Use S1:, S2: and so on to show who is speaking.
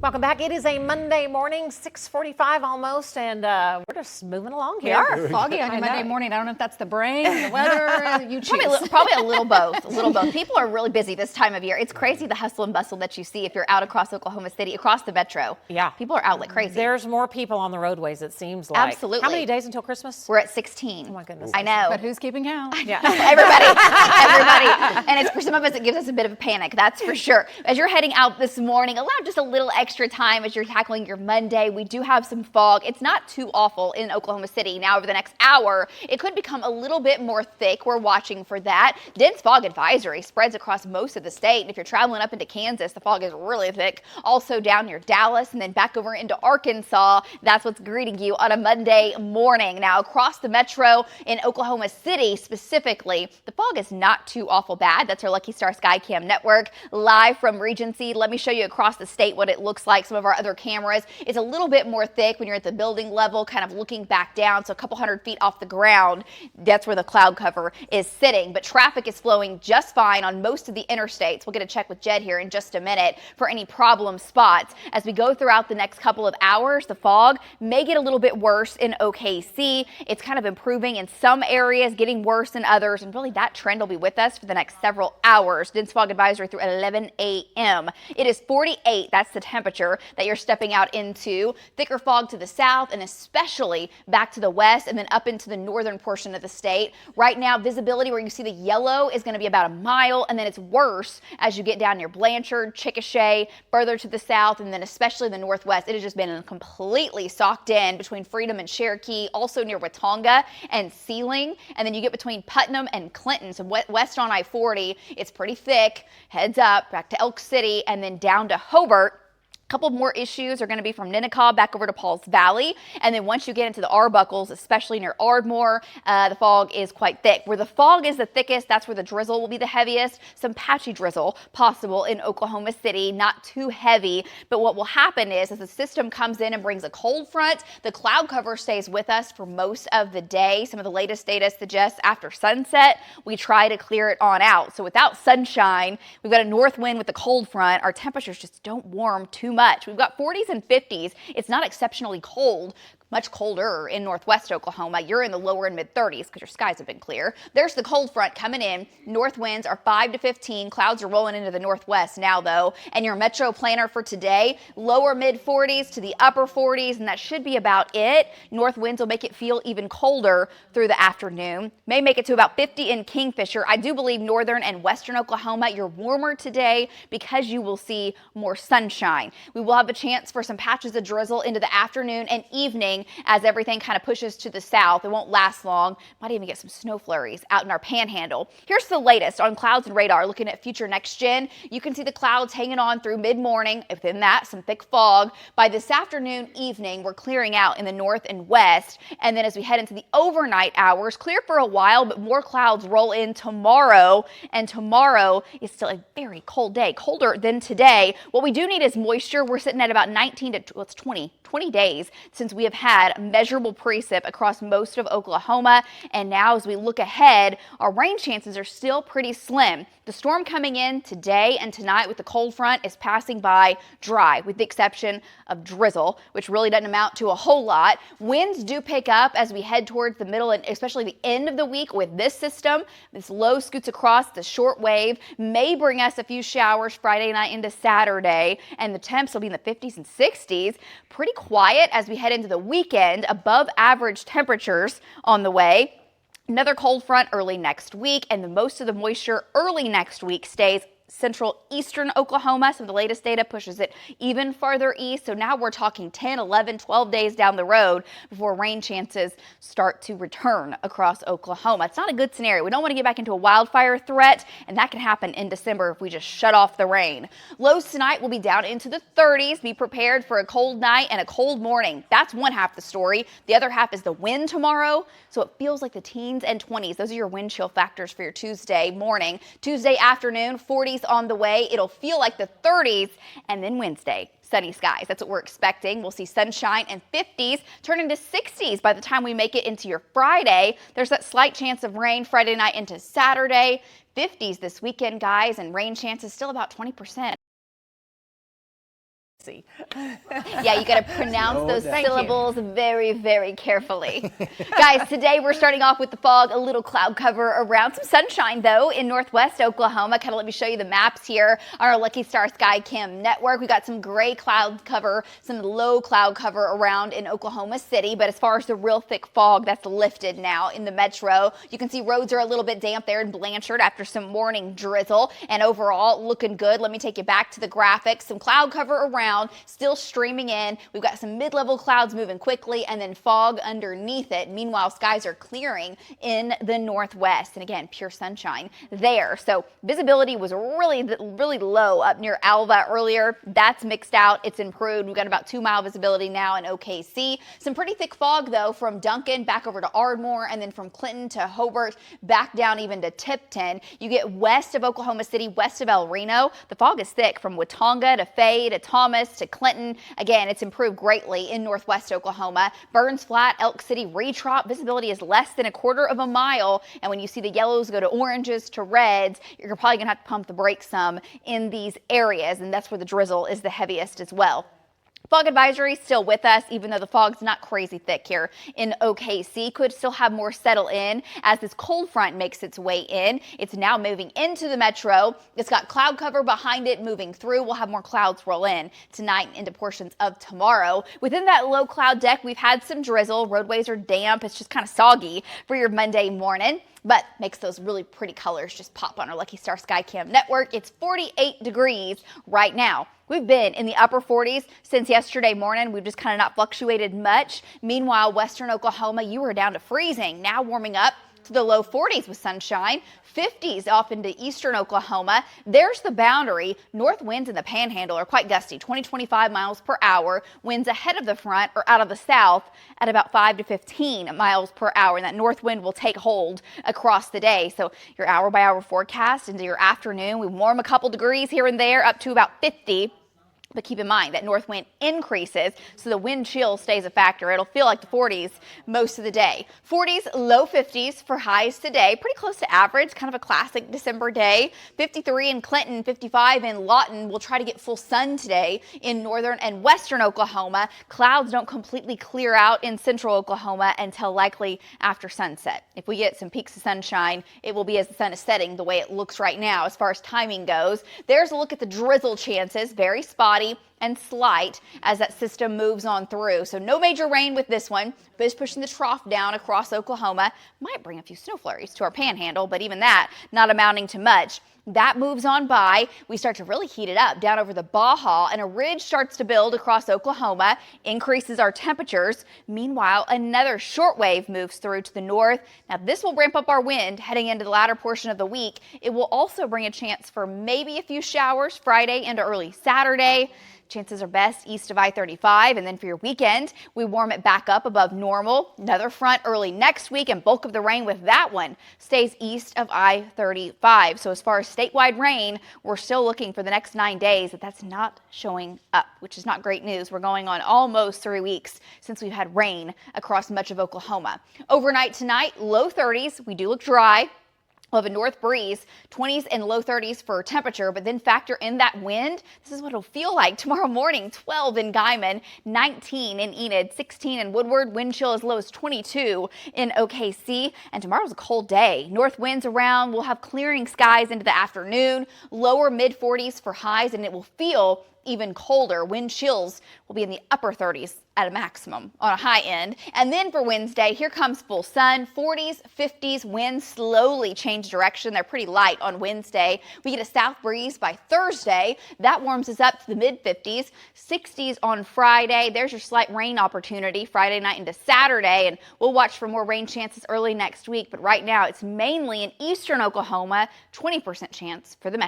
S1: Welcome back. It is a Monday morning, 6:45 almost, and we're just moving along here.
S2: We are foggy on a Monday morning. I don't know if that's the brain, the weather, you choose.
S3: Probably a little both, a little both. People are really busy this time of year. It's crazy the hustle and bustle that you see if you're out across Oklahoma City, across the metro.
S1: Yeah.
S3: People are out like crazy.
S1: There's more people on the roadways, it seems like.
S3: Absolutely.
S1: How many days until Christmas?
S3: We're at 16.
S1: Oh my goodness.
S3: I know.
S2: But who's keeping count?
S1: Yeah.
S3: Everybody. And it's for some of us, it gives us a bit of a panic, that's for sure. As you're heading out this morning, allow just a little extra time as you're tackling your Monday. We do have some fog. It's not too awful in Oklahoma City. Now, over the next hour, it could become a little bit more thick. We're watching for that. Dense fog advisory spreads across most of the state. And if you're traveling up into Kansas, the fog is really thick. Also down near Dallas and then back over into Arkansas. That's what's greeting you on a Monday morning. Now, across the metro in Oklahoma City specifically, the fog is not too awful bad. That's our Lucky Star Skycam network live from Regency. Let me show you across the state what it looks like. Some of our other cameras. It's a little bit more thick when you're at the building level, kind of looking back down. So a couple hundred feet off the ground, that's where the cloud cover is sitting. But traffic is flowing just fine on most of the interstates. We'll get a check with Jed here in just a minute for any problem spots. As we go throughout the next couple of hours, the fog may get a little bit worse in OKC. It's kind of improving in some areas, getting worse in others. And really that trend will be with us for the next several hours. Dense fog advisory through 11 a.m. It is 48. That's the temperature that you're stepping out into. Thicker fog to the south and especially back to the west and then up into the northern portion of the state. Right now, visibility where you see the yellow is going to be about a mile, and then it's worse as you get down near Blanchard, Chickasha, further to the south, and then especially the northwest. It has just been completely socked in between Freedom and Cherokee, also near Watonga and Sealing, and then you get between Putnam and Clinton. So west on I-40, it's pretty thick. Heads up back to Elk City and then down to Hobart. Couple more issues are going to be from Ninnekah back over to Pauls Valley. And then once you get into the Arbuckles, especially near Ardmore, the fog is quite thick. Where the fog is the thickest, that's where the drizzle will be the heaviest. Some patchy drizzle possible in Oklahoma City, not too heavy. But what will happen is as the system comes in and brings a cold front, the cloud cover stays with us for most of the day. Some of the latest data suggests after sunset, we try to clear it on out. So without sunshine, we've got a north wind with the cold front. Our temperatures just don't warm too much. We've got 40s and 50s. It's not exceptionally cold. Much colder in northwest Oklahoma. You're in the lower and mid 30s because your skies have been clear. There's the cold front coming in. North winds are 5 to 15. Clouds are rolling into the northwest now, though. And your metro planner for today, lower mid 40s to the upper 40s, and that should be about it. North winds will make it feel even colder through the afternoon. May make it to about 50 in Kingfisher. I do believe northern and western Oklahoma, you're warmer today because you will see more sunshine. We will have a chance for some patches of drizzle into the afternoon and evening as everything kind of pushes to the south. It won't last long. Might even get some snow flurries out in our panhandle. Here's the latest on clouds and radar. Looking at future next gen, you can see the clouds hanging on through mid-morning. Within that, some thick fog. By this afternoon, evening, we're clearing out in the north and west. And then as we head into the overnight hours, clear for a while, but more clouds roll in tomorrow. And tomorrow is still a very cold day, colder than today. What we do need is moisture. We're sitting at about 19 to 20 days since we have had measurable precip across most of Oklahoma. And now as we look ahead, our rain chances are still pretty slim. The storm coming in today and tonight with the cold front is passing by dry, with the exception of drizzle, which really doesn't amount to a whole lot. Winds do pick up as we head towards the middle and especially the end of the week with this system. This low scoots across the short wave, may bring us a few showers Friday night into Saturday, and the temps will be in the 50s and 60s. Pretty quiet as we head into the weekend, above average temperatures on the way. Another cold front early next week, and the most of the moisture early next week stays central eastern Oklahoma. Some of the latest data pushes it even farther east. So now we're talking 10, 11, 12 days down the road before rain chances start to return across Oklahoma. It's not a good scenario. We don't want to get back into a wildfire threat, and that can happen in December if we just shut off the rain. Lows tonight will be down into the 30s. Be prepared for a cold night and a cold morning. That's one half the story. The other half is the wind tomorrow. So it feels like the teens and 20s. Those are your wind chill factors for your Tuesday morning. Tuesday afternoon, 40s on the way. It'll feel like the 30s, and then Wednesday, sunny skies. That's what we're expecting. We'll see sunshine and 50s turn into 60s by the time we make it into your Friday. There's that slight chance of rain Friday night into Saturday. 50s this weekend, guys, and rain chances still about 20%. Yeah, you got to pronounce those
S1: Thank you.
S3: syllables very, very carefully. Guys, today we're starting off with the fog, a little cloud cover around. Some sunshine, though, in northwest Oklahoma. Kind of let me show you the maps here on our Lucky Star Sky Cam network. We got some gray cloud cover, some low cloud cover around in Oklahoma City. But as far as the real thick fog, that's lifted now in the metro. You can see roads are a little bit damp there in Blanchard after some morning drizzle. And overall, looking good. Let me take you back to the graphics. Some cloud cover around. Still streaming in. We've got some mid-level clouds moving quickly and then fog underneath it. Meanwhile, skies are clearing in the northwest. And again, pure sunshine there. So visibility was really low up near Alva earlier. That's mixed out. It's improved. We've got about 2-mile visibility now in OKC. Some pretty thick fog, though, from Duncan back over to Ardmore and then from Clinton to Hobart back down even to Tipton. You get west of Oklahoma City, west of El Reno. The fog is thick from Watonga to Fay to Thomas to Clinton. Again, it's improved greatly in northwest Oklahoma. Burns Flat, Elk City, Retrop, visibility is less than 1/4 mile. And when you see the yellows go to oranges to reds, you're probably going to have to pump the brakes some in these areas. And that's where the drizzle is the heaviest as well. Fog advisory still with us, even though the fog's not crazy thick here in OKC. Could still have more settle in as this cold front makes its way in. It's now moving into the metro. It's got cloud cover behind it moving through. We'll have more clouds roll in tonight and into portions of tomorrow. Within that low cloud deck, we've had some drizzle. Roadways are damp. It's just kind of soggy for your Monday morning, but makes those really pretty colors just pop on our Lucky Star Sky Cam network. It's 48 degrees right now. We've been in the upper 40s since yesterday morning. We've just kind of not fluctuated much. Meanwhile, western Oklahoma, you were down to freezing. Now warming up to the low 40s with sunshine. 50s off into eastern Oklahoma. There's the boundary. North winds in the panhandle are quite gusty, 20-25 miles per hour. Winds ahead of the front or out of the south at about 5 to 15 miles per hour. And that north wind will take hold across the day. So your hour by hour forecast into your afternoon, we warm a couple degrees here and there up to about 50. But keep in mind that north wind increases, so the wind chill stays a factor. It'll feel like the 40s most of the day. 40s, low 50s for highs today. Pretty close to average, kind of a classic December day. 53 in Clinton, 55 in Lawton. We'll try to get full sun today in northern and western Oklahoma. Clouds don't completely clear out in central Oklahoma until likely after sunset. If we get some peaks of sunshine, it will be as the sun is setting the way it looks right now as far as timing goes. There's a look at the drizzle chances, very spotty and slight as that system moves on through. So no major rain with this one, but it's pushing the trough down across Oklahoma. Might bring a few snow flurries to our panhandle, but even that not amounting to much. That moves on by. We start to really heat it up down over the Baja, and a ridge starts to build across Oklahoma, increases our temperatures. Meanwhile, another short wave moves through to the north. Now, this will ramp up our wind heading into the latter portion of the week. It will also bring a chance for maybe a few showers Friday into early Saturday. Chances are best east of I-35, and then for your weekend, we warm it back up above normal. Another front early next week, and bulk of the rain with that one stays east of I-35. So as far as statewide rain, we're still looking for the next 9 days that's not showing up, which is not great news. We're going on almost 3 weeks since we've had rain across much of Oklahoma. Overnight tonight, low 30s. We do look dry. We'll have a north breeze, 20s and low 30s for temperature, but then factor in that wind. This is what it'll feel like tomorrow morning. 12 in Guyman, 19 in Enid, 16 in Woodward, wind chill as low as 22 in OKC. And tomorrow's a cold day. North winds around. We'll have clearing skies into the afternoon, lower mid 40s for highs, and it will feel even colder. Wind chills will be in the upper 30s at a maximum on a high end. And then for Wednesday, here comes full sun, 40s, 50s, winds slowly change direction. They're pretty light on Wednesday. We get a south breeze by Thursday. That warms us up to the mid 50s, 60s on Friday. There's your slight rain opportunity Friday night into Saturday. And we'll watch for more rain chances early next week. But right now it's mainly in eastern Oklahoma, 20% chance for the metro.